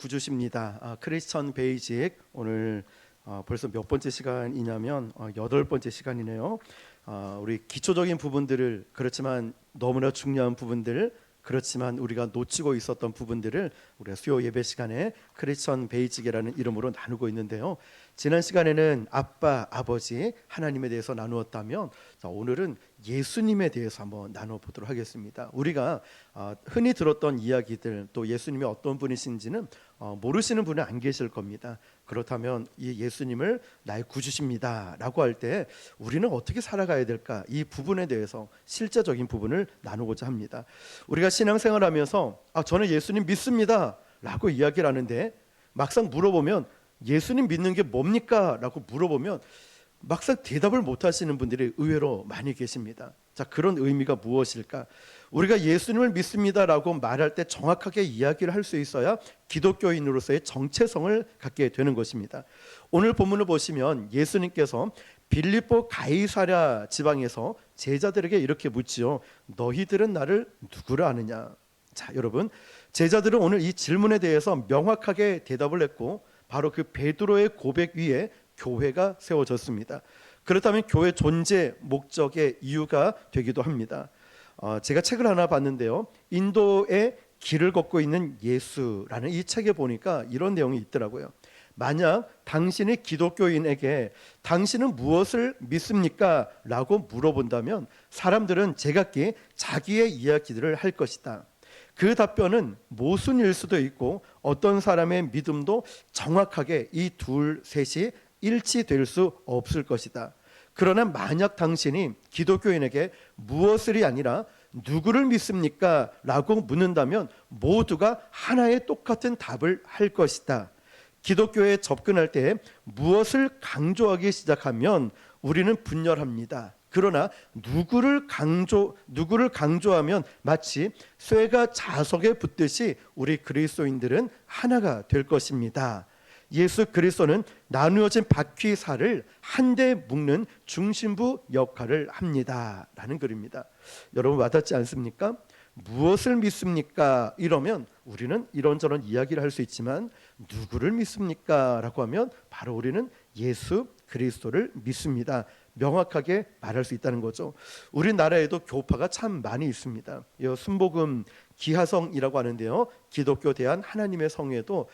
구주십니다. 크리스천 베이직 오늘 벌써 몇 번째 시간이냐면 8번째 시간이네요. 우리 기초적인 부분들을 그렇지만 너무나 중요한 부분들 그렇지만 우리가 놓치고 있었던 부분들을 우리가 수요 예배 시간에 크리스천 베이직이라는 이름으로 나누고 있는데요. 지난 시간에는 아빠, 아버지, 하나님에 대해서 나누었다면 오늘은 예수님에 대해서 한번 나눠보도록 하겠습니다. 우리가 흔히 들었던 이야기들 또 예수님이 어떤 분이신지는 모르시는 분은 안 계실 겁니다. 그렇다면 이 예수님을 나의 구주십니다 라고 할 때 우리는 어떻게 살아가야 될까? 이 부분에 대해서 실제적인 부분을 나누고자 합니다. 우리가 신앙생활하면서 저는 예수님 믿습니다 라고 이야기를 하는데 막상 물어보면 예수님 믿는 게 뭡니까? 라고 물어보면 막상 대답을 못 하시는 분들이 의외로 많이 계십니다. 자, 그런 의미가 무엇일까? 우리가 예수님을 믿습니다 라고 말할 때 정확하게 이야기를 할 수 있어야 기독교인으로서의 정체성을 갖게 되는 것입니다. 오늘 본문을 보시면 예수님께서 빌립보 가이사랴 지방에서 제자들에게 이렇게 묻지요. 너희들은 나를 누구라 아느냐? 자, 여러분, 제자들은 오늘 이 질문에 대해서 명확하게 대답을 했고 바로 그 베드로의 고백 위에 교회가 세워졌습니다. 그렇다면 교회 존재 목적의 이유가 되기도 합니다. 제가 책을 하나 봤는데요. 인도의 길을 걷고 있는 예수라는 이 책에 보니까 이런 내용이 있더라고요. 만약 당신이 기독교인에게 당신은 무엇을 믿습니까? 라고 물어본다면 사람들은 제각기 자기의 이야기들을 할 것이다. 그 답변은 모순일 수도 있고 어떤 사람의 믿음도 정확하게 이 둘, 셋이 일치될 수 없을 것이다. 그러나 만약 당신이 기독교인에게 무엇을이 아니라 누구를 믿습니까? 라고 묻는다면 모두가 하나의 똑같은 답을 할 것이다. 기독교에 접근할 때 무엇을 강조하기 시작하면 우리는 분열합니다. 그러나 누구를 강조하면 마치 쇠가 자석에 붙듯이 우리 그리스도인들은 하나가 될 것입니다. 예수 그리스도는 나누어진 바퀴살을 한데 묶는 중심부 역할을 합니다 라는 글입니다. 여러분 와닿지 않습니까? 무엇을 믿습니까? 이러면 우리는 이런저런 이야기를 할 수 있지만 누구를 믿습니까? 라고 하면 바로 우리는 예수 그리스도를 믿습니다. 명확하게 말할 수 있다는 거죠. 우리나라에도 교파가 참 많이 있습니다. 순복음 기하성이라고 하는데요. 기독교 대한 하나님의 성에도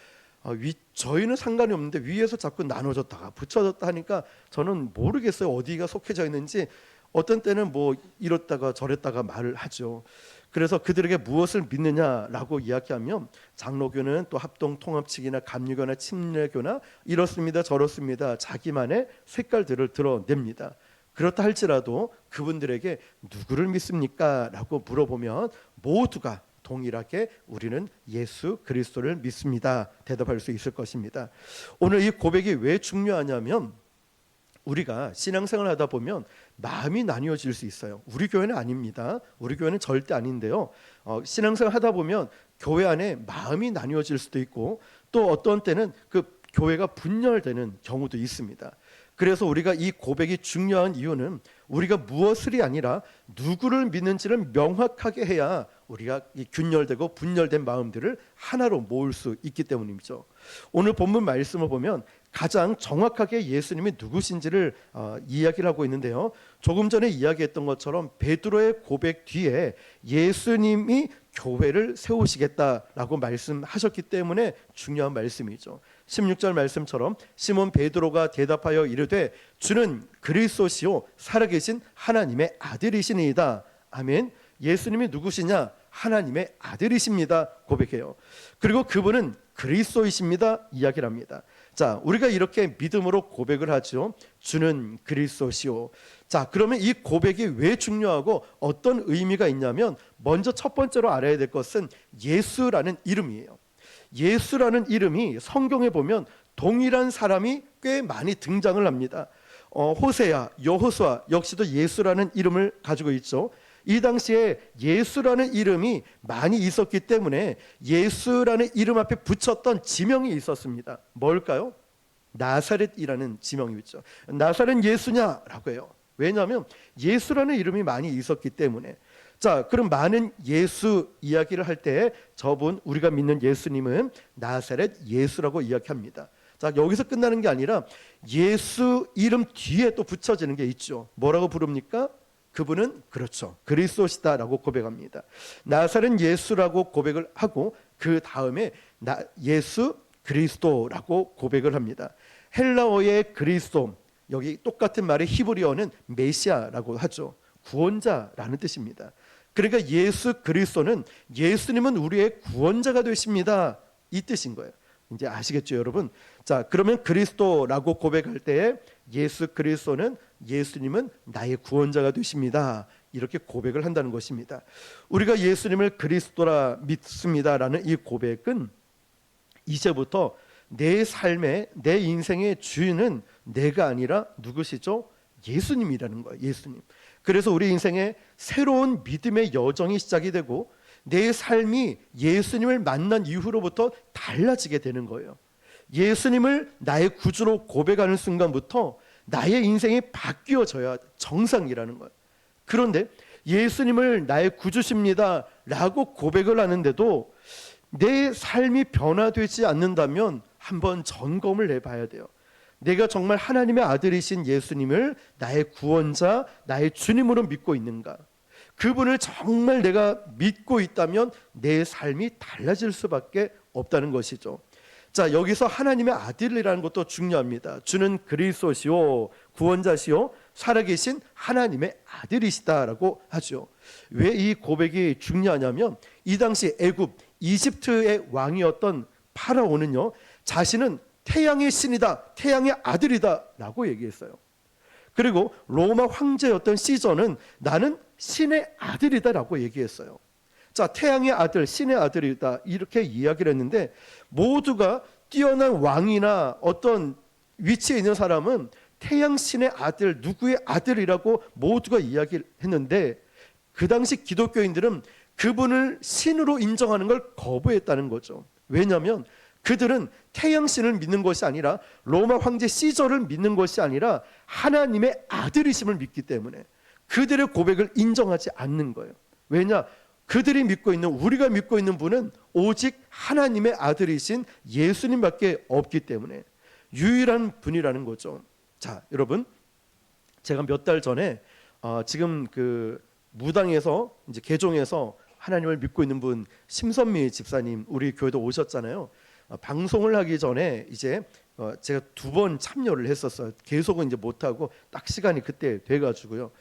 저희는 상관이 없는데 위에서 자꾸 나눠졌다가 붙여졌다 하니까 저는 모르겠어요. 어디가 속해져 있는지. 어떤 때는 뭐 이렇다가 저랬다가 말을 하죠. 그래서 그들에게 무엇을 믿느냐라고 이야기하면 장로교는 또 합동통합측이나 감리교나 침례교나 이렇습니다 저렇습니다 자기만의 색깔들을 드러냅니다. 그렇다 할지라도 그분들에게 누구를 믿습니까? 라고 물어보면 모두가 동일하게 우리는 예수 그리스도를 믿습니다 대답할 수 있을 것입니다. 오늘 이 고백이 왜 중요하냐면 우리가 신앙생활을 하다 보면 마음이 나뉘어질 수 있어요. 우리 교회는 아닙니다. 우리 교회는 절대 아닌데요. 신앙생활 하다 보면 교회 안에 마음이 나뉘어질 수도 있고 또 어떤 때는 그 교회가 분열되는 경우도 있습니다. 그래서 우리가 이 고백이 중요한 이유는 우리가 무엇을이 아니라 누구를 믿는지를 명확하게 해야 우리가 이 균열되고 분열된 마음들을 하나로 모을 수 있기 때문이죠. 오늘 본문 말씀을 보면 가장 정확하게 예수님이 누구신지를 이야기를 하고 있는데요. 조금 전에 이야기했던 것처럼 베드로의 고백 뒤에 예수님이 교회를 세우시겠다라고 말씀하셨기 때문에 중요한 말씀이죠. 16절 말씀처럼 시몬 베드로가 대답하여 이르되 주는 그리스도시요 살아계신 하나님의 아들이시니이다. 아멘. 예수님이 누구시냐? 하나님의 아들이십니다 고백해요. 그리고 그분은 그리스도이십니다 이야기를 합니다. 자, 우리가 이렇게 믿음으로 고백을 하죠. 주는 그리스도시요. 자, 그러면 이 고백이 왜 중요하고 어떤 의미가 있냐면 먼저 첫 번째로 알아야 될 것은 예수라는 이름이에요. 예수라는 이름이 성경에 보면 동일한 사람이 꽤 많이 등장을 합니다. 호세아, 여호수아 역시도 예수라는 이름을 가지고 있죠. 이 당시에 예수라는 이름이 많이 있었기 때문에 예수라는 이름 앞에 붙였던 지명이 있었습니다. 뭘까요? 나사렛이라는 지명이 있죠. 나사렛 예수냐라고 해요. 왜냐하면 예수라는 이름이 많이 있었기 때문에. 자, 그럼 많은 예수 이야기를 할 때 저분 우리가 믿는 예수님은 나사렛 예수라고 이야기합니다. 자, 여기서 끝나는 게 아니라 예수 이름 뒤에 또 붙여지는 게 있죠. 뭐라고 부릅니까? 그분은 그렇죠, 그리스도시다라고 고백합니다. 나사렛 예수라고 고백을 하고 그 다음에 예수 그리스도라고 고백을 합니다. 헬라어의 그리스도, 여기 똑같은 말의 히브리어는 메시아라고 하죠. 구원자라는 뜻입니다. 그러니까 예수 그리스도는 예수님은 우리의 구원자가 되십니다, 이 뜻인 거예요. 이제 아시겠죠, 여러분? 자, 그러면 그리스도라고 고백할 때 예수 그리스도는 예수님은 나의 구원자가 되십니다, 이렇게 고백을 한다는 것입니다. 우리가 예수님을 그리스도라 믿습니다라는 이 고백은 이제부터 내 삶의, 내 인생의 주인은 내가 아니라 누구시죠? 예수님이라는 거예요. 예수님. 그래서 우리 인생에 새로운 믿음의 여정이 시작이 되고 내 삶이 예수님을 만난 이후로부터 달라지게 되는 거예요. 예수님을 나의 구주로 고백하는 순간부터 나의 인생이 바뀌어져야 정상이라는 거예요. 그런데 예수님을 나의 구주십니다 라고 고백을 하는데도 내 삶이 변화되지 않는다면 한번 점검을 해봐야 돼요. 내가 정말 하나님의 아들이신 예수님을 나의 구원자, 나의 주님으로 믿고 있는가? 그분을 정말 내가 믿고 있다면 내 삶이 달라질 수밖에 없다는 것이죠. 자, 여기서 하나님의 아들이라는 것도 중요합니다. 주는 그리스도시요 구원자시요 살아계신 하나님의 아들이시다라고 하죠. 왜 이 고백이 중요하냐면 이 당시 애굽 이집트의 왕이었던 파라오는요, 자신은 태양의 신이다, 태양의 아들이다 라고 얘기했어요. 그리고 로마 황제였던 시저는 나는 신의 아들이다 라고 얘기했어요. 자, 태양의 아들, 신의 아들이다 이렇게 이야기를 했는데 모두가 뛰어난 왕이나 어떤 위치에 있는 사람은 태양신의 아들, 누구의 아들이라고 모두가 이야기를 했는데 그 당시 기독교인들은 그분을 신으로 인정하는 걸 거부했다는 거죠. 왜냐하면 그들은 태양신을 믿는 것이 아니라 로마 황제 시저를 믿는 것이 아니라 하나님의 아들이심을 믿기 때문에 그들의 고백을 인정하지 않는 거예요. 왜냐? 그들이 믿고 있는, 우리가 믿고 있는 분은 오직 하나님의 아들이신 예수님밖에 없기 때문에 유일한 분이라는 거죠. 자, 여러분, 제가 몇 달 전에 지금 그 무당에서 이제 개종해서 하나님을 믿고 있는 분 심선미 집사님 우리 교회도 오셨잖아요. 방송을 하기 전에 이제 제가 2번 참여를 했었어요. 계속은 이제 못하고 딱 시간이 그때 돼가지고요.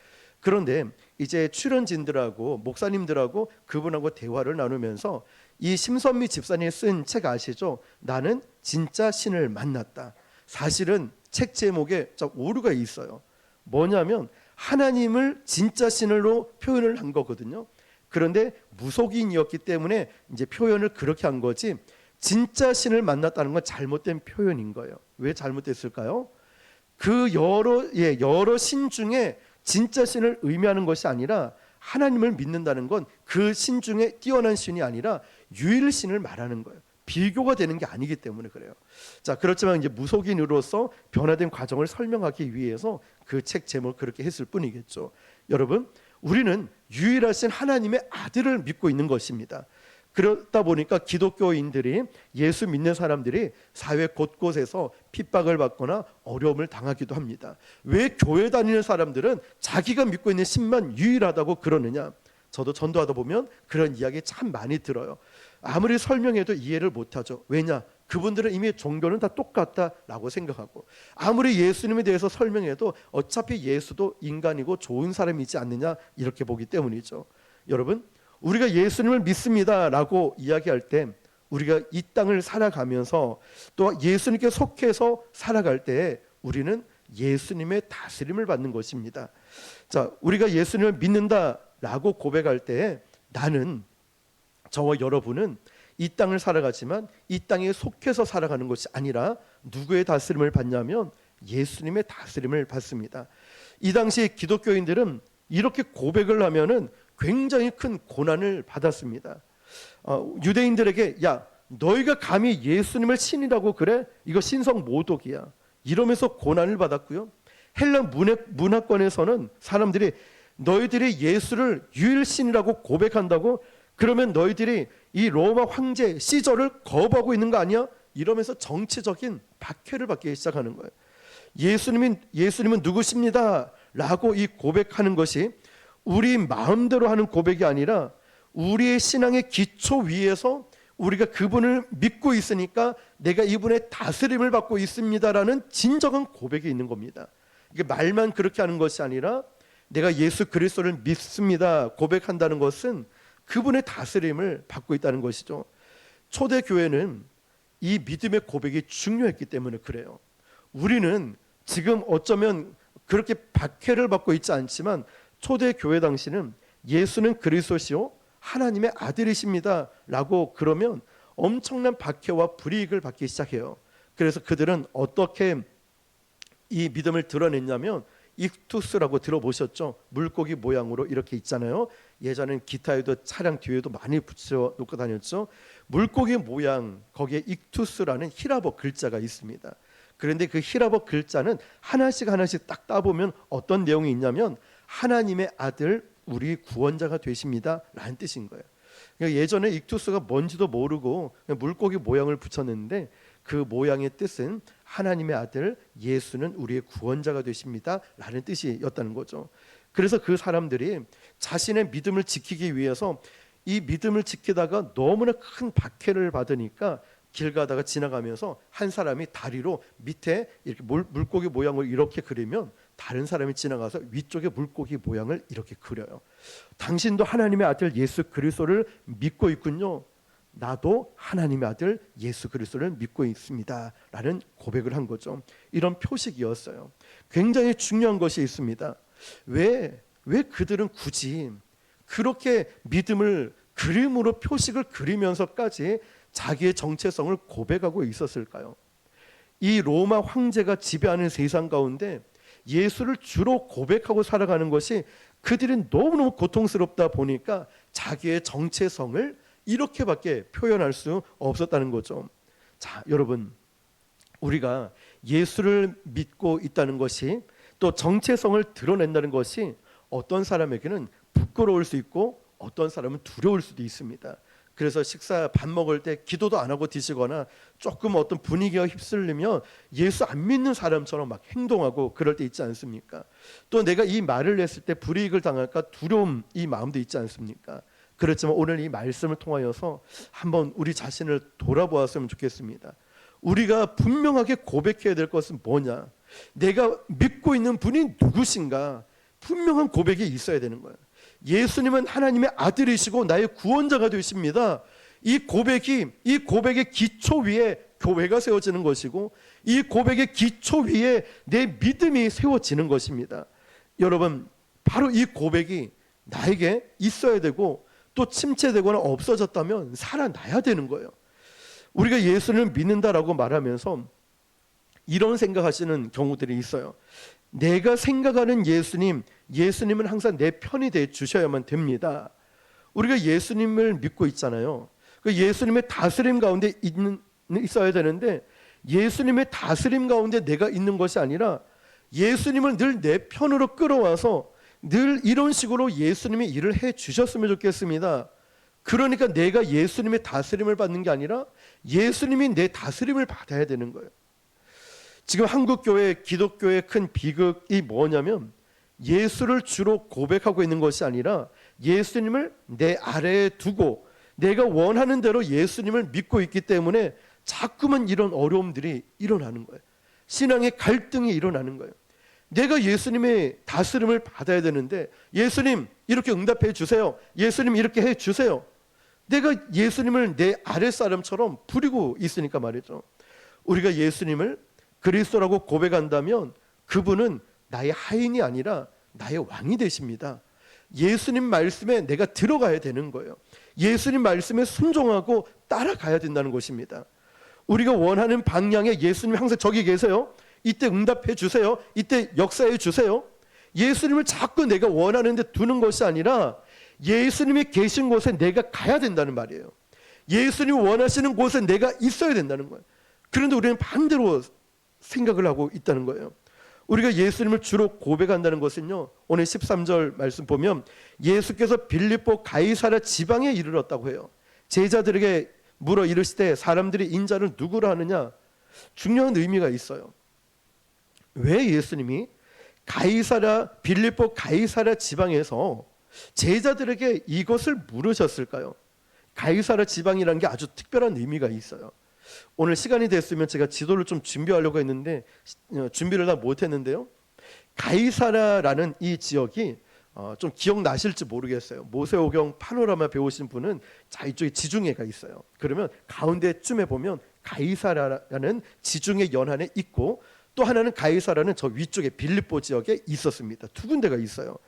그런데 이제 출연진들하고 목사님들하고 그분하고 대화를 나누면서 이 심선미 집사님이 쓴 책 아시죠? 나는 진짜 신을 만났다. 사실은 책 제목에 좀 오류가 있어요. 뭐냐면 하나님을 진짜 신으로 표현을 한 거거든요. 그런데 무속인이었기 때문에 이제 표현을 그렇게 한 거지 진짜 신을 만났다는 건 잘못된 표현인 거예요. 왜 잘못됐을까요? 그 여러 신 중에 진짜 신을 의미하는 것이 아니라 하나님을 믿는다는 건 그 신 중에 뛰어난 신이 아니라 유일신을 말하는 거예요. 비교가 되는 게 아니기 때문에 그래요. 자, 그렇지만 이제 무속인으로서 변화된 과정을 설명하기 위해서 그 책 제목을 그렇게 했을 뿐이겠죠. 여러분, 우리는 유일하신 하나님의 아들을 믿고 있는 것입니다. 그러다 보니까 기독교인들이, 예수 믿는 사람들이 사회 곳곳에서 핍박을 받거나 어려움을 당하기도 합니다. 왜 교회 다니는 사람들은 자기가 믿고 있는 신만 유일하다고 그러느냐? 저도 전도하다 보면 그런 이야기 참 많이 들어요. 아무리 설명해도 이해를 못하죠. 왜냐? 그분들은 이미 종교는 다 똑같다라고 생각하고, 아무리 예수님에 대해서 설명해도 어차피 예수도 인간이고 좋은 사람이지 않느냐 이렇게 보기 때문이죠. 여러분, 우리가 예수님을 믿습니다라고 이야기할 때 우리가 이 땅을 살아가면서 또 예수님께 속해서 살아갈 때 우리는 예수님의 다스림을 받는 것입니다. 자, 우리가 예수님을 믿는다라고 고백할 때 나는, 저와 여러분은 이 땅을 살아가지만 이 땅에 속해서 살아가는 것이 아니라 누구의 다스림을 받냐면 예수님의 다스림을 받습니다. 이 당시 기독교인들은 이렇게 고백을 하면은 굉장히 큰 고난을 받았습니다. 유대인들에게 야, 너희가 감히 예수님을 신이라고 그래? 이거 신성 모독이야. 이러면서 고난을 받았고요. 헬라 문화권에서는 사람들이 너희들이 예수를 유일신이라고 고백한다고? 그러면 너희들이 이 로마 황제 시저를 거부하고 있는 거 아니야? 이러면서 정치적인 박해를 받기 시작하는 거예요. 예수님은 누구십니다 라고 이 고백하는 것이 우리 마음대로 하는 고백이 아니라 우리의 신앙의 기초 위에서 우리가 그분을 믿고 있으니까 내가 이분의 다스림을 받고 있습니다라는 진정한 고백이 있는 겁니다. 이게 말만 그렇게 하는 것이 아니라 내가 예수 그리스도를 믿습니다 고백한다는 것은 그분의 다스림을 받고 있다는 것이죠. 초대교회는 이 믿음의 고백이 중요했기 때문에 그래요. 우리는 지금 어쩌면 그렇게 박해를 받고 있지 않지만 초대교회 당시는 예수는 그리스도시요 하나님의 아들이십니다 라고 그러면 엄청난 박해와 불이익을 받기 시작해요. 그래서 그들은 어떻게 이 믿음을 드러냈냐면 익투스라고 들어보셨죠? 물고기 모양으로 이렇게 있잖아요. 예전엔 기타에도 차량 뒤에도 많이 붙여놓고 다녔죠. 물고기 모양 거기에 익투스라는 히라버 글자가 있습니다. 그런데 그 히라버 글자는 하나씩 딱 따보면 어떤 내용이 있냐면 하나님의 아들 우리 구원자가 되십니다 라는 뜻인 거예요. 그러니까 예전에 익투스가 뭔지도 모르고 물고기 모양을 붙였는데 그 모양의 뜻은 하나님의 아들 예수는 우리의 구원자가 되십니다 라는 뜻이었다는 거죠. 그래서 그 사람들이 자신의 믿음을 지키기 위해서 이 믿음을 지키다가 너무나 큰 박해를 받으니까 길 가다가 지나가면서 한 사람이 다리로 밑에 이렇게 물고기 모양을 이렇게 그리면 다른 사람이 지나가서 위쪽에 물고기 모양을 이렇게 그려요. 당신도 하나님의 아들 예수 그리스도를 믿고 있군요. 나도 하나님의 아들 예수 그리스도를 믿고 있습니다 라는 고백을 한 거죠. 이런 표식이었어요. 굉장히 중요한 것이 있습니다. 왜 그들은 굳이 그렇게 믿음을 그림으로 표식을 그리면서까지 자기의 정체성을 고백하고 있었을까요? 이 로마 황제가 지배하는 세상 가운데 예수를 주로 고백하고 살아가는 것이 그들이 너무너무 고통스럽다 보니까 자기의 정체성을 이렇게밖에 표현할 수 없었다는 거죠. 자, 여러분, 우리가 예수를 믿고 있다는 것이 또 정체성을 드러낸다는 것이 어떤 사람에게는 부끄러울 수 있고 어떤 사람은 두려울 수도 있습니다. 그래서 밥 먹을 때 기도도 안 하고 드시거나 조금 어떤 분위기가 휩쓸리면 예수 안 믿는 사람처럼 막 행동하고 그럴 때 있지 않습니까? 또 내가 이 말을 했을 때 불이익을 당할까 두려움 이 마음도 있지 않습니까? 그렇지만 오늘 이 말씀을 통하여서 한번 우리 자신을 돌아보았으면 좋겠습니다. 우리가 분명하게 고백해야 될 것은 뭐냐? 내가 믿고 있는 분이 누구신가? 분명한 고백이 있어야 되는 거예요. 예수님은 하나님의 아들이시고 나의 구원자가 되십니다. 이 고백의 기초 위에 교회가 세워지는 것이고 이 고백의 기초 위에 내 믿음이 세워지는 것입니다. 여러분, 바로 이 고백이 나에게 있어야 되고 또 침체되거나 없어졌다면 살아나야 되는 거예요. 우리가 예수를 믿는다라고 말하면서 이런 생각하시는 경우들이 있어요. 내가 생각하는 예수님은 항상 내 편이 돼 주셔야만 됩니다. 우리가 예수님을 믿고 있잖아요. 그 예수님의 다스림 가운데 있어야 되는데 예수님의 다스림 가운데 내가 있는 것이 아니라 예수님을 늘 내 편으로 끌어와서 늘 이런 식으로 예수님이 일을 해 주셨으면 좋겠습니다. 그러니까 내가 예수님의 다스림을 받는 게 아니라 예수님이 내 다스림을 받아야 되는 거예요. 지금 한국교회 기독교의 큰 비극이 뭐냐면 예수를 주로 고백하고 있는 것이 아니라 예수님을 내 아래에 두고 내가 원하는 대로 예수님을 믿고 있기 때문에 자꾸만 이런 어려움들이 일어나는 거예요. 신앙의 갈등이 일어나는 거예요. 내가 예수님의 다스림을 받아야 되는데 예수님 이렇게 응답해 주세요. 예수님 이렇게 해 주세요. 내가 예수님을 내 아랫사람처럼 부리고 있으니까 말이죠. 우리가 예수님을 그리스도라고 고백한다면 그분은 나의 하인이 아니라 나의 왕이 되십니다. 예수님 말씀에 내가 들어가야 되는 거예요. 예수님 말씀에 순종하고 따라가야 된다는 것입니다. 우리가 원하는 방향에 예수님 항상 저기 계세요. 이때 응답해 주세요. 이때 역사해 주세요. 예수님을 자꾸 내가 원하는 데 두는 것이 아니라 예수님이 계신 곳에 내가 가야 된다는 말이에요. 예수님이 원하시는 곳에 내가 있어야 된다는 거예요. 그런데 우리는 반대로 생각을 하고 있다는 거예요. 우리가 예수님을 주로 고백한다는 것은요, 오늘 13절 말씀 보면 예수께서 빌립보 가이사랴 지방에 이르렀다고 해요. 제자들에게 물어 이르시되 사람들이 인자를 누구라 하느냐? 중요한 의미가 있어요. 왜 예수님이 빌립보 가이사랴 지방에서 제자들에게 이것을 물으셨을까요? 가이사랴 지방이라는 게 아주 특별한 의미가 있어요. 오늘 시간이 됐으면 제가 지도를 좀 준비하려고 했는데 준비를 다 못했는데요. 가이사랴라는 이 지역이 좀 기억나실지 모르겠어요. 모세오경 파노라마 배우신 분은 자 이쪽에 지중해가 있어요. 그러면 가운데쯤에 보면 가이사랴라는 지중해 연안에 있고, 또 하나는 가이사랴는 저 위쪽에 빌립보 지역에 있었습니다. 두 군데가 있어요.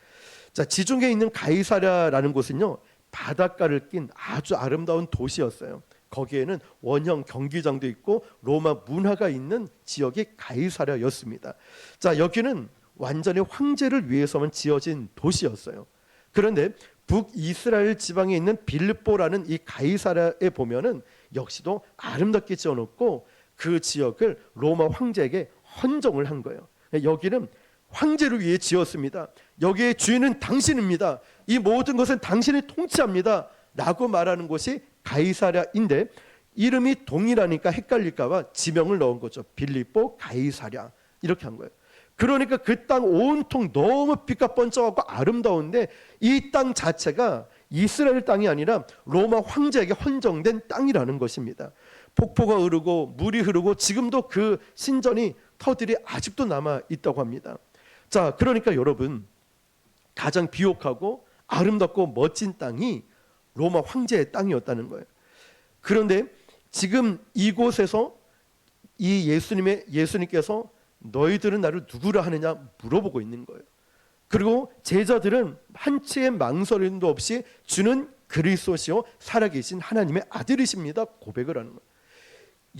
자, 지중해에 있는 가이사랴라는 곳은요, 바닷가를 낀 아주 아름다운 도시였어요. 거기에는 원형 경기장도 있고 로마 문화가 있는 지역이 가이사랴였습니다. 자, 여기는 완전히 황제를 위해서만 지어진 도시였어요. 그런데 북이스라엘 지방에 있는 빌립보라는 이 가이사랴에 보면은 역시도 아름답게 지어놓고 그 지역을 로마 황제에게 헌정을 한 거예요. 여기는 황제를 위해 지었습니다. 여기의 주인은 당신입니다. 이 모든 것은 당신이 통치합니다 라고 말하는 곳이 가이사랴인데, 이름이 동일하니까 헷갈릴까 봐 지명을 넣은 거죠. 빌립보 가이사랴 이렇게 한 거예요. 그러니까 그 땅 온통 너무 빛과 번쩍하고 아름다운데 이 땅 자체가 이스라엘 땅이 아니라 로마 황제에게 헌정된 땅이라는 것입니다. 폭포가 흐르고 물이 흐르고 지금도 그 신전이 터들이 아직도 남아 있다고 합니다. 자, 그러니까 여러분, 가장 비옥하고 아름답고 멋진 땅이 로마 황제의 땅이었다는 거예요. 그런데 지금 이곳에서 이 예수님께서 너희들은 나를 누구라 하느냐 물어보고 있는 거예요. 그리고 제자들은 한치의 망설임도 없이 주는 그리스도시요 살아계신 하나님의 아들이십니다 고백을 하는 거예요.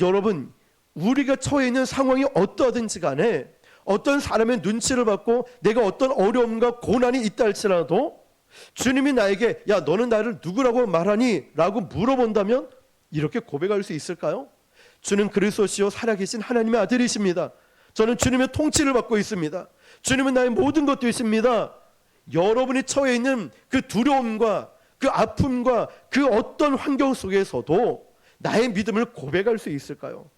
여러분, 우리가 처해 있는 상황이 어떠하든지 간에 어떤 사람의 눈치를 받고 내가 어떤 어려움과 고난이 있다 할지라도 주님이 나에게 야 너는 나를 누구라고 말하니? 라고 물어본다면 이렇게 고백할 수 있을까요? 주는 그리스도시요 살아계신 하나님의 아들이십니다. 저는 주님의 통치를 받고 있습니다. 주님은 나의 모든 것 되십니다. 여러분이 처해 있는 그 두려움과 그 아픔과 그 어떤 환경 속에서도 나의 믿음을 고백할 수 있을까요?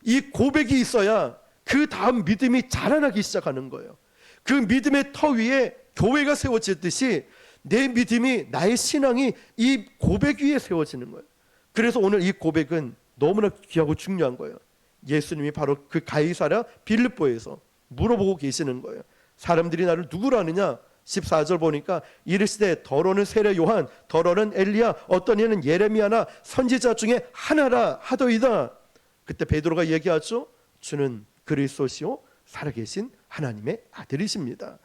이 고백이 있어야 그 다음 믿음이 자라나기 시작하는 거예요. 그 믿음의 터 위에 교회가 세워지듯이 내 믿음이, 나의 신앙이 이 고백 위에 세워지는 거예요. 그래서 오늘 이 고백은 너무나 귀하고 중요한 거예요. 예수님이 바로 그 가이사랴 빌립보에서 물어보고 계시는 거예요. 사람들이 나를 누구라 하느냐? 14절 보니까 이르시되 더러는 세례 요한, 더러는 엘리야, 어떤 이는 예레미야나 선지자 중에 하나라 하더이다. 그때 베드로가 얘기하죠. 주는 그리스도시요 살아계신 하나님의 아들이십니다.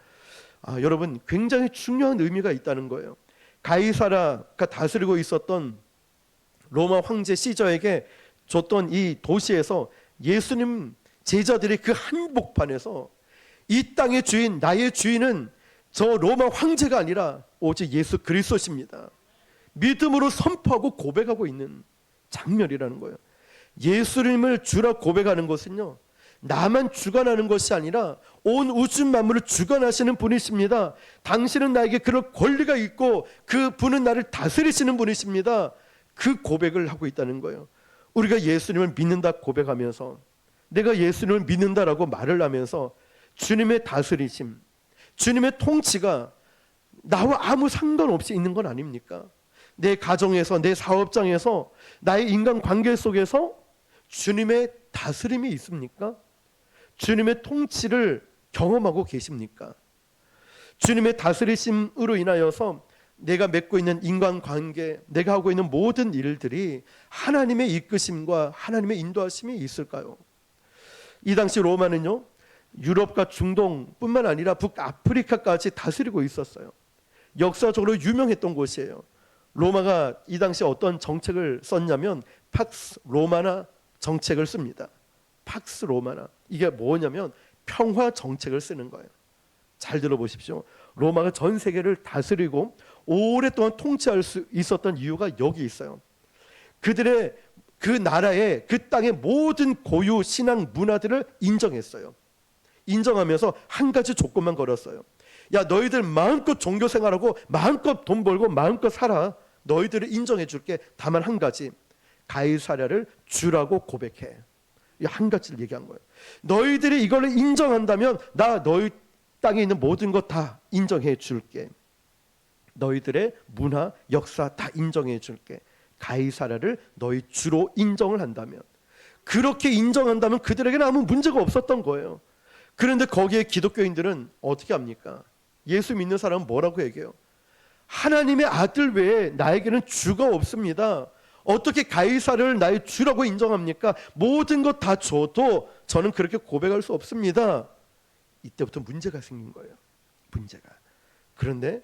여러분, 굉장히 중요한 의미가 있다는 거예요. 가이사랴가 다스리고 있었던 로마 황제 시저에게 줬던 이 도시에서 예수님 제자들이 그 한복판에서 이 땅의 주인, 나의 주인은 저 로마 황제가 아니라 오직 예수 그리스도십니다. 믿음으로 선포하고 고백하고 있는 장면이라는 거예요. 예수님을 주라 고백하는 것은요, 나만 주관하는 것이 아니라 온 우주 만물을 주관하시는 분이십니다. 당신은 나에게 그럴 권리가 있고 그 분은 나를 다스리시는 분이십니다. 그 고백을 하고 있다는 거예요. 우리가 예수님을 믿는다 고백하면서, 내가 예수님을 믿는다라고 말을 하면서 주님의 다스리심, 주님의 통치가 나와 아무 상관없이 있는 건 아닙니까? 내 가정에서, 내 사업장에서, 나의 인간관계 속에서 주님의 다스림이 있습니까? 주님의 통치를 경험하고 계십니까? 주님의 다스리심으로 인하여서 내가 맺고 있는 인간관계, 내가 하고 있는 모든 일들이 하나님의 이끄심과 하나님의 인도하심이 있을까요? 이 당시 로마는요, 유럽과 중동뿐만 아니라 북아프리카까지 다스리고 있었어요. 역사적으로 유명했던 곳이에요. 로마가 이 당시 어떤 정책을 썼냐면 팍스 로마나 정책을 씁니다. 팍스 로마나, 이게 뭐냐면 평화 정책을 쓰는 거예요. 잘 들어보십시오. 로마가 전 세계를 다스리고 오랫동안 통치할 수 있었던 이유가 여기 있어요. 그들의 그 나라의, 그 땅의 모든 고유 신앙 문화들을 인정했어요. 인정하면서 한 가지 조건만 걸었어요. 야, 너희들 마음껏 종교 생활하고 마음껏 돈 벌고 마음껏 살아. 너희들을 인정해 줄게. 다만 한 가지, 가이사랴를 주라고 고백해. 이 한 가지를 얘기한 거예요. 너희들이 이걸 인정한다면 나 너희 땅에 있는 모든 것 다 인정해 줄게. 너희들의 문화, 역사 다 인정해 줄게. 가이사랴를 너희 주로 인정을 한다면, 그렇게 인정한다면 그들에게는 아무 문제가 없었던 거예요. 그런데 거기에 기독교인들은 어떻게 합니까? 예수 믿는 사람은 뭐라고 얘기해요? 하나님의 아들 외에 나에게는 주가 없습니다. 어떻게 가이사랴를 나의 주라고 인정합니까? 모든 것 다 줘도 저는 그렇게 고백할 수 없습니다. 이때부터 문제가 생긴 거예요. 문제가. 그런데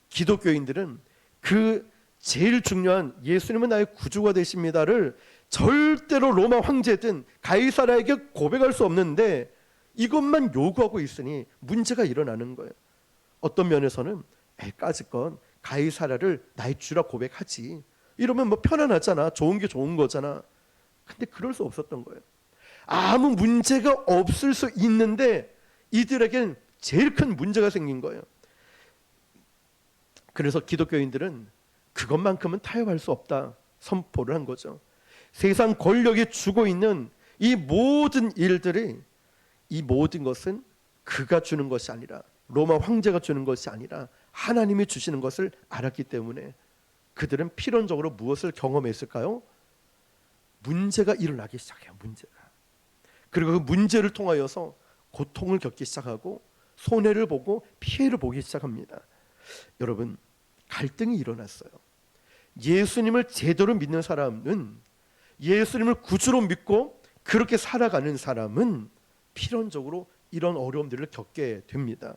기독교인들은 그 제일 중요한 예수님은 나의 구주가 되십니다를 절대로 로마 황제든 가이사랴에게 고백할 수 없는데 이것만 요구하고 있으니 문제가 일어나는 거예요. 어떤 면에서는 까짓건 가이사랴를 나의 주라 고백하지, 이러면 뭐 편안하잖아, 좋은 게 좋은 거잖아. 근데 그럴 수 없었던 거예요. 아무 문제가 없을 수 있는데 이들에겐 제일 큰 문제가 생긴 거예요. 그래서 기독교인들은 그것만큼은 타협할 수 없다 선포를 한 거죠. 세상 권력이 주고 있는 이 모든 일들이, 이 모든 것은 그가 주는 것이 아니라, 로마 황제가 주는 것이 아니라 하나님이 주시는 것을 알았기 때문에 그들은 필연적으로 무엇을 경험했을까요? 문제가 일어나기 시작해요. 문제가. 그리고 그 문제를 통하여서 고통을 겪기 시작하고 손해를 보고 피해를 보기 시작합니다. 여러분, 갈등이 일어났어요. 예수님을 제대로 믿는 사람은, 예수님을 구주로 믿고 그렇게 살아가는 사람은 필연적으로 이런 어려움들을 겪게 됩니다.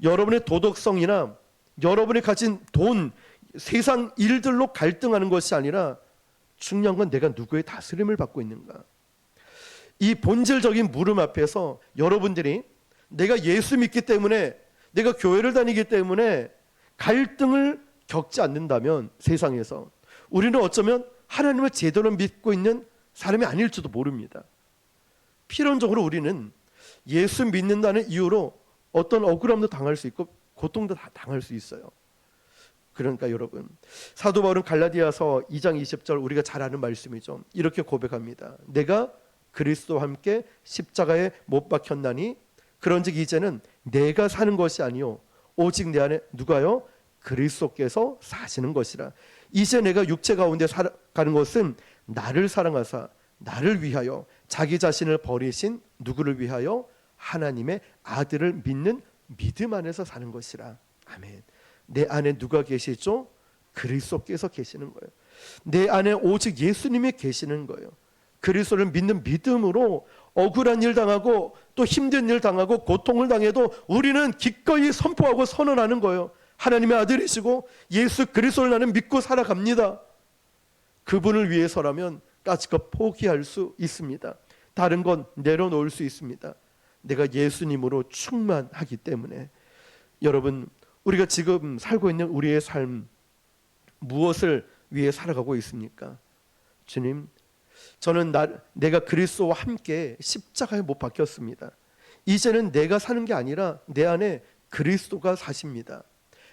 여러분의 도덕성이나 여러분이 가진 돈, 세상 일들로 갈등하는 것이 아니라 중요한 건 내가 누구의 다스림을 받고 있는가. 이 본질적인 물음 앞에서 여러분들이 내가 예수 믿기 때문에, 내가 교회를 다니기 때문에 갈등을 겪지 않는다면 세상에서 우리는 어쩌면 하나님을 제대로 믿고 있는 사람이 아닐지도 모릅니다. 필연적으로 우리는 예수 믿는다는 이유로 어떤 억울함도 당할 수 있고 고통도 다 당할 수 있어요. 그러니까 여러분, 사도 바울은 갈라디아서 2장 20절 우리가 잘 아는 말씀이죠. 이렇게 고백합니다. 내가 그리스도와 함께 십자가에 못 박혔나니 그런즉 이제는 내가 사는 것이 아니요 오직 내 안에 누가요? 그리스도께서 사시는 것이라. 이제 내가 육체 가운데 살아가는 것은 나를 사랑하사 나를 위하여 자기 자신을 버리신 누구를 위하여? 하나님의 아들을 믿는 믿음 안에서 사는 것이라. 아멘. 내 안에 누가 계시죠? 그리스도께서 계시는 거예요. 내 안에 오직 예수님이 계시는 거예요. 그리스도를 믿는 믿음으로 억울한 일 당하고 또 힘든 일 당하고 고통을 당해도 우리는 기꺼이 선포하고 선언하는 거예요. 하나님의 아들이시고 예수 그리스도를 나는 믿고 살아갑니다. 그분을 위해서라면 까짓것 포기할 수 있습니다. 다른 건 내려놓을 수 있습니다. 내가 예수님으로 충만하기 때문에. 여러분, 우리가 지금 살고 있는 우리의 삶, 무엇을 위해 살아가고 있습니까? 주님, 저는 내가 그리스도와 함께 십자가에 못 박혔습니다. 이제는 내가 사는 게 아니라 내 안에 그리스도가 사십니다.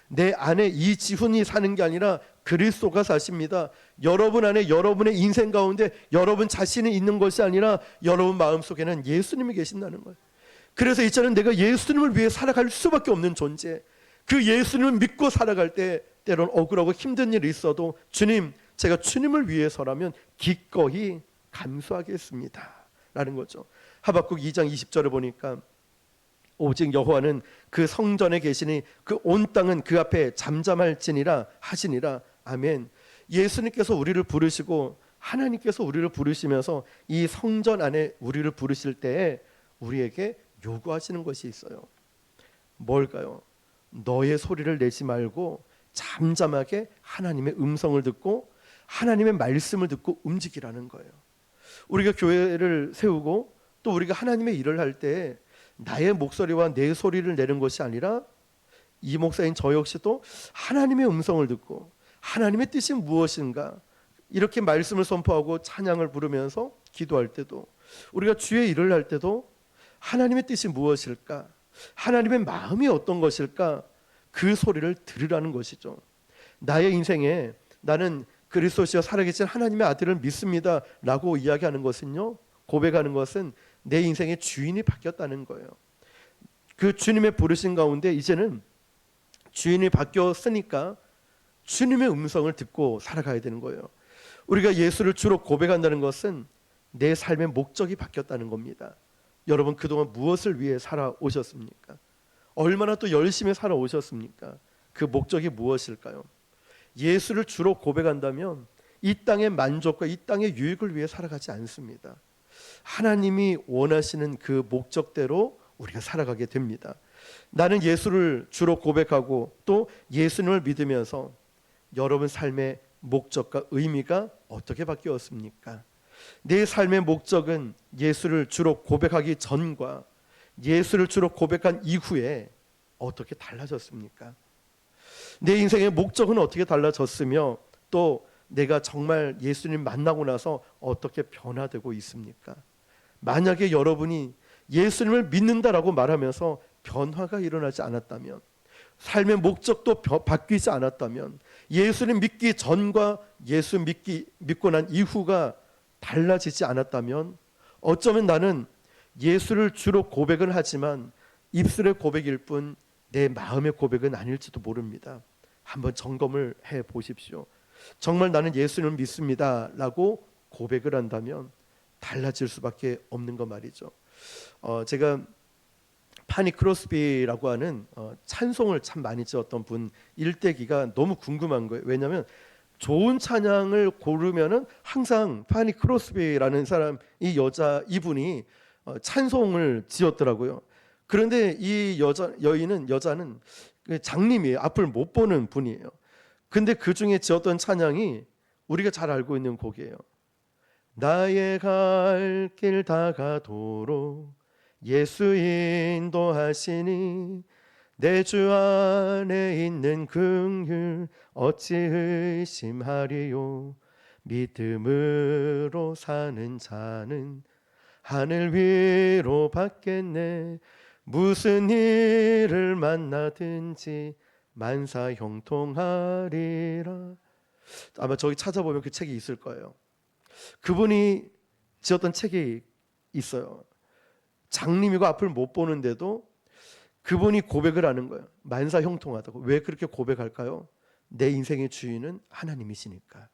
내 안에 이지훈이 사는 게 아니라 그리스도가 사십니다. 여러분 안에, 여러분의 인생 가운데 여러분 자신이 있는 것이 아니라 여러분 마음속에는 예수님이 계신다는 거예요. 그래서 이제는 내가 예수님을 위해 살아갈 수밖에 없는 존재, 그 예수님을 믿고 살아갈 때 때론 억울하고 힘든 일이 있어도 주님, 제가 주님을 위해서라면 기꺼이 감수하겠습니다 라는 거죠. 하박국 2장 20절에 보니까 오직 여호와는 그 성전에 계시니 그 온 땅은 그 앞에 잠잠할지니라 하시니라. 아멘. 예수님께서 우리를 부르시고 하나님께서 우리를 부르시면서 이 성전 안에 우리를 부르실 때에 우리에게 요구하시는 것이 있어요. 뭘까요? 너의 소리를 내지 말고 잠잠하게 하나님의 음성을 듣고 하나님의 말씀을 듣고 움직이라는 거예요. 우리가 교회를 세우고 또 우리가 하나님의 일을 할 때 나의 목소리와 내 소리를 내는 것이 아니라 이 목사인 저 역시도 하나님의 음성을 듣고 하나님의 뜻이 무엇인가, 이렇게 말씀을 선포하고 찬양을 부르면서 기도할 때도, 우리가 주의 일을 할 때도 하나님의 뜻이 무엇일까? 하나님의 마음이 어떤 것일까? 그 소리를 들으라는 것이죠. 나의 인생에 나는 그리스도시여 살아계신 하나님의 아들을 믿습니다 라고 이야기하는 것은요, 고백하는 것은 내 인생의 주인이 바뀌었다는 거예요. 그 주님의 부르신 가운데 이제는 주인이 바뀌었으니까 주님의 음성을 듣고 살아가야 되는 거예요. 우리가 예수를 주로 고백한다는 것은 내 삶의 목적이 바뀌었다는 겁니다. 여러분, 그동안 무엇을 위해 살아오셨습니까? 얼마나 또 열심히 살아오셨습니까? 그 목적이 무엇일까요? 예수를 주로 고백한다면 이 땅의 만족과 이 땅의 유익을 위해 살아가지 않습니다. 하나님이 원하시는 그 목적대로 우리가 살아가게 됩니다. 나는 예수를 주로 고백하고 또 예수님을 믿으면서 여러분 삶의 목적과 의미가 어떻게 바뀌었습니까? 내 삶의 목적은 예수를 주로 고백하기 전과 예수를 주로 고백한 이후에 어떻게 달라졌습니까? 내 인생의 목적은 어떻게 달라졌으며 또 내가 정말 예수님 만나고 나서 어떻게 변화되고 있습니까? 만약에 여러분이 예수님을 믿는다라고 말하면서 변화가 일어나지 않았다면, 삶의 목적도 바뀌지 않았다면, 예수님 믿기 전과 예수 믿고 난 이후가 달라지지 않았다면, 어쩌면 나는 예수를 주로 고백은 하지만 입술의 고백일 뿐 내 마음의 고백은 아닐지도 모릅니다. 한번 점검을 해 보십시오. 정말 나는 예수님을 믿습니다 라고 고백을 한다면 달라질 수밖에 없는 거 말이죠. 제가 파니 크로스비라고 하는 찬송을 참 많이 지었던 분 일대기가 너무 궁금한 거예요. 왜냐하면 좋은 찬양을 고르면은 항상 파니 크로스비라는 사람, 이 여자분이 찬송을 지었더라고요. 그런데 이 여자는 장님이에요. 앞을 못 보는 분이에요. 근데 그 중에 지었던 찬양이 우리가 잘 알고 있는 곡이에요. 나의 갈 길 다가도록 예수 인도하시니 내 주 안에 있는 긍휼 어찌 의심하리요. 믿음으로 사는 자는 하늘 위로 받겠네. 무슨 일을 만나든지 만사 형통하리라. 아마 저기 찾아보면 그 책이 있을 거예요. 그분이 지었던 책이 있어요. 장님이고 앞을 못 보는데도 그분이 고백을 하는 거예요. 만사 형통하다고. 왜 그렇게 고백할까요? 내 인생의 주인은 하나님이시니까.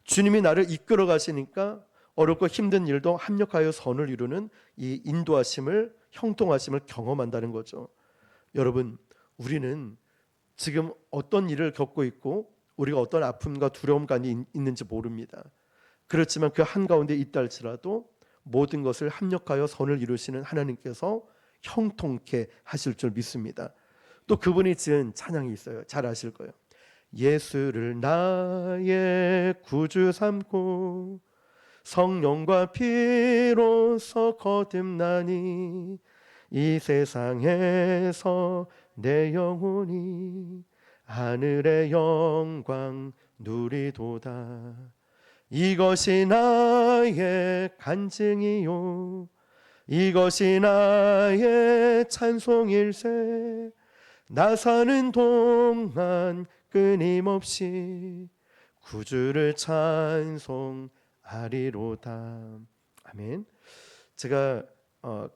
주님이 나를 이끌어 가시니까 어렵고 힘든 일도 합력하여 선을 이루는 이 인도하심을, 형통하심을 경험한다는 거죠. 여러분, 우리는 지금 어떤 일을 겪고 있고 우리가 어떤 아픔과 두려움가 있는지 모릅니다. 그렇지만 그 한가운데 있다 할지라도 모든 것을 합력하여 선을 이루시는 하나님께서 형통케 하실 줄 믿습니다. 또 그분이 지은 찬양이 있어요. 잘 아실 거예요. 예수를 나의 구주 삼고 성령과 피로서 거듭나니 이 세상에서 내 영혼이 하늘의 영광 누리도다. 이것이 나의 간증이요 이것이 나의 찬송일세. 나 사는 동안 끊임없이 구주를 찬송하리로다. 아멘. 제가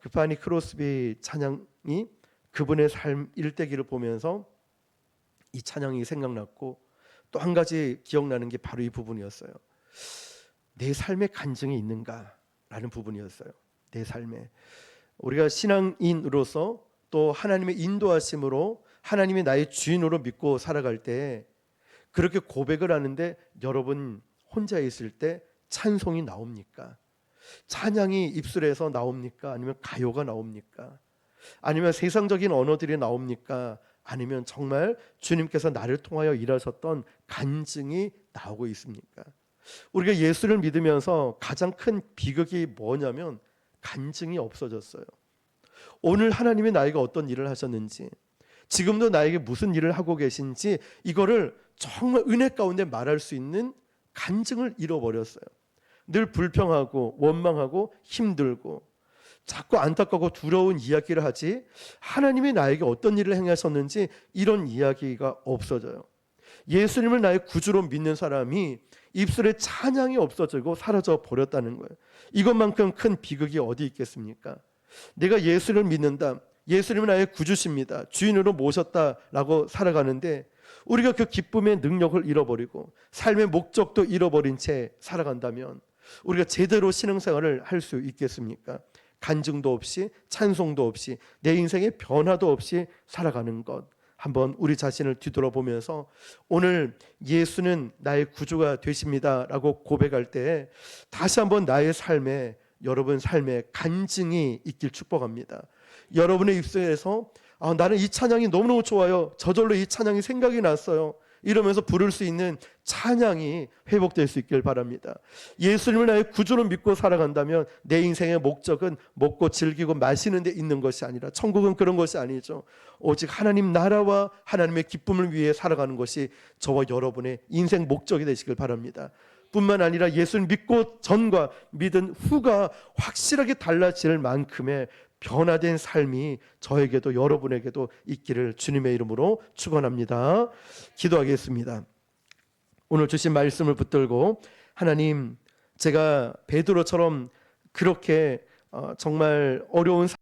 그 파니 크로스비 찬양이 그분의 삶 일대기를 보면서 이 찬양이 생각났고 또 한 가지 기억나는 게 바로 이 부분이었어요. 내 삶의 간증이 있는가라는 부분이었어요. 내 삶에 우리가 신앙인으로서 또 하나님의 인도하심으로 하나님이 나의 주인으로 믿고 살아갈 때 그렇게 고백을 하는데 여러분 혼자 있을 때 찬송이 나옵니까? 찬양이 입술에서 나옵니까? 아니면 가요가 나옵니까? 아니면 세상적인 언어들이 나옵니까? 아니면 정말 주님께서 나를 통하여 일하셨던 간증이 나오고 있습니까? 우리가 예수를 믿으면서 가장 큰 비극이 뭐냐면 간증이 없어졌어요. 오늘 하나님이 나에게 어떤 일을 하셨는지, 지금도 나에게 무슨 일을 하고 계신지 이거를 정말 은혜 가운데 말할 수 있는 간증을 잃어버렸어요. 늘 불평하고 원망하고 힘들고 자꾸 안타깝고 두려운 이야기를 하지 하나님이 나에게 어떤 일을 행하셨는지 이런 이야기가 없어져요. 예수님을 나의 구주로 믿는 사람이 입술에 찬양이 없어지고 사라져 버렸다는 거예요. 이것만큼 큰 비극이 어디 있겠습니까? 내가 예수를 믿는다, 예수님은 나의 구주십니다, 주인으로 모셨다라고 살아가는데 우리가 그 기쁨의 능력을 잃어버리고 삶의 목적도 잃어버린 채 살아간다면 우리가 제대로 신앙생활을 할 수 있겠습니까? 간증도 없이 찬송도 없이 내 인생의 변화도 없이 살아가는 것, 한번 우리 자신을 뒤돌아보면서 오늘 예수는 나의 구주가 되십니다 라고 고백할 때 다시 한번 나의 삶에, 여러분 삶에 간증이 있길 축복합니다. 여러분의 입술에서 나는 이 찬양이 너무너무 좋아요, 저절로 이 찬양이 생각이 났어요, 이러면서 부를 수 있는 찬양이 회복될 수 있길 바랍니다. 예수님을 나의 구주로 믿고 살아간다면 내 인생의 목적은 먹고 즐기고 마시는 데 있는 것이 아니라, 천국은 그런 것이 아니죠. 오직 하나님 나라와 하나님의 기쁨을 위해 살아가는 것이 저와 여러분의 인생 목적이 되시길 바랍니다. 뿐만 아니라 예수를 믿고 전과 믿은 후가 확실하게 달라질 만큼의 변화된 삶이 저에게도 여러분에게도 있기를 주님의 이름으로 축원합니다. 기도하겠습니다. 오늘 주신 말씀을 붙들고, 하나님, 제가 베드로처럼 그렇게 정말 어려운